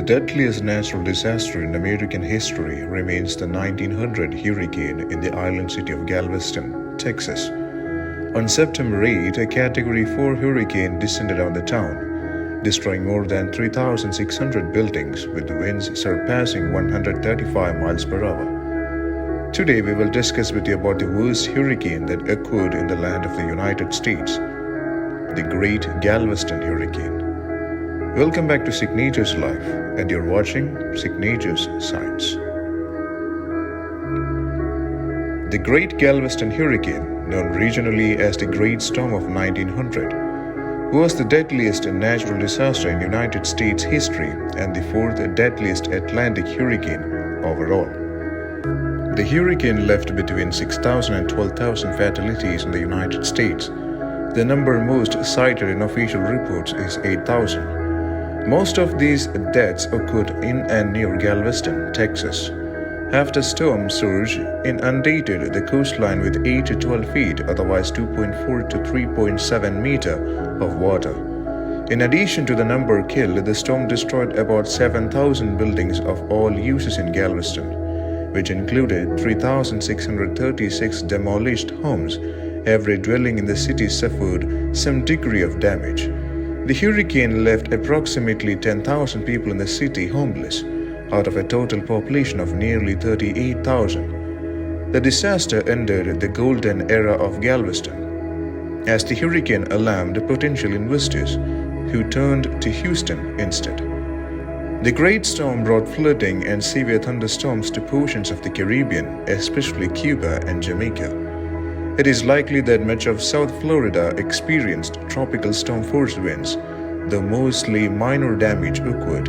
deadliest natural disaster in American history remains the 1900 hurricane in the island city of Galveston, Texas. On September 8, a Category 4 hurricane descended on the town, destroying more than 3,600 buildings with winds surpassing 135 miles per hour. Today we will discuss with you about the worst hurricane that occurred in the land of the United States, the Great Galveston Hurricane. Welcome back to Signature's Life, and you're watching Signature's Science. The Great Galveston Hurricane, known regionally as the Great Storm of 1900, was the deadliest natural disaster in United States history and the fourth deadliest Atlantic hurricane overall. The hurricane left between 6,000 and 12,000 fatalities in the United States. The number most cited in official reports is 8,000. Most of these deaths occurred in and near Galveston, Texas. After storm surge inundated the coastline with 8 to 12 feet, otherwise 2.4 to 3.7 meter of water. In addition to the number killed, the storm destroyed about 7,000 buildings of all uses in Galveston, which included 3,636 demolished homes. Every dwelling in the city suffered some degree of damage. The hurricane left approximately 10,000 people in the city homeless, out of a total population of nearly 38,000. The disaster ended the golden era of Galveston, as the hurricane alarmed potential investors, who turned to Houston instead. The Great Storm brought flooding and severe thunderstorms to portions of the Caribbean, especially Cuba and Jamaica. It is likely that much of South Florida experienced tropical storm force winds, though mostly minor damage occurred.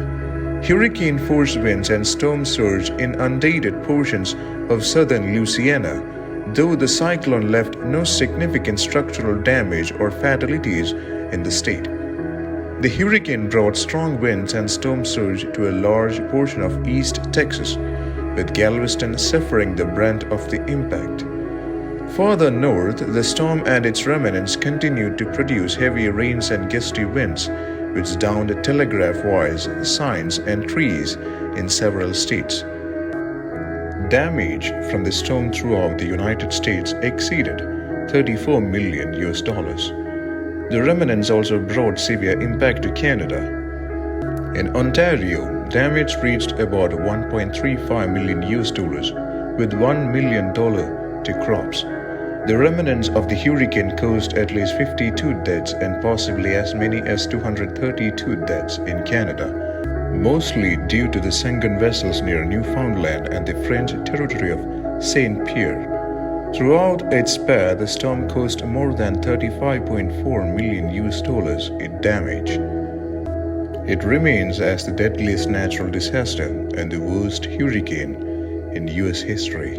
Hurricane force winds and storm surge inundated portions of southern Louisiana, though the cyclone left no significant structural damage or fatalities in the state. The hurricane brought strong winds and storm surge to a large portion of East Texas, with Galveston suffering the brunt of the impact. Further north, the storm and its remnants continued to produce heavy rains and gusty winds, which downed telegraph wires, signs, and trees in several states. Damage from the storm throughout the United States exceeded $34 million. The remnants also brought severe impact to Canada. In Ontario, damage reached about $1.35 million, with $1 million to crops. The remnants of the hurricane caused at least 52 deaths and possibly as many as 232 deaths in Canada, mostly due to the sunken vessels near Newfoundland and the French territory of Saint Pierre. Throughout its path, the storm caused more than $35.4 million in damage. It remains as the deadliest natural disaster and the worst hurricane in US history.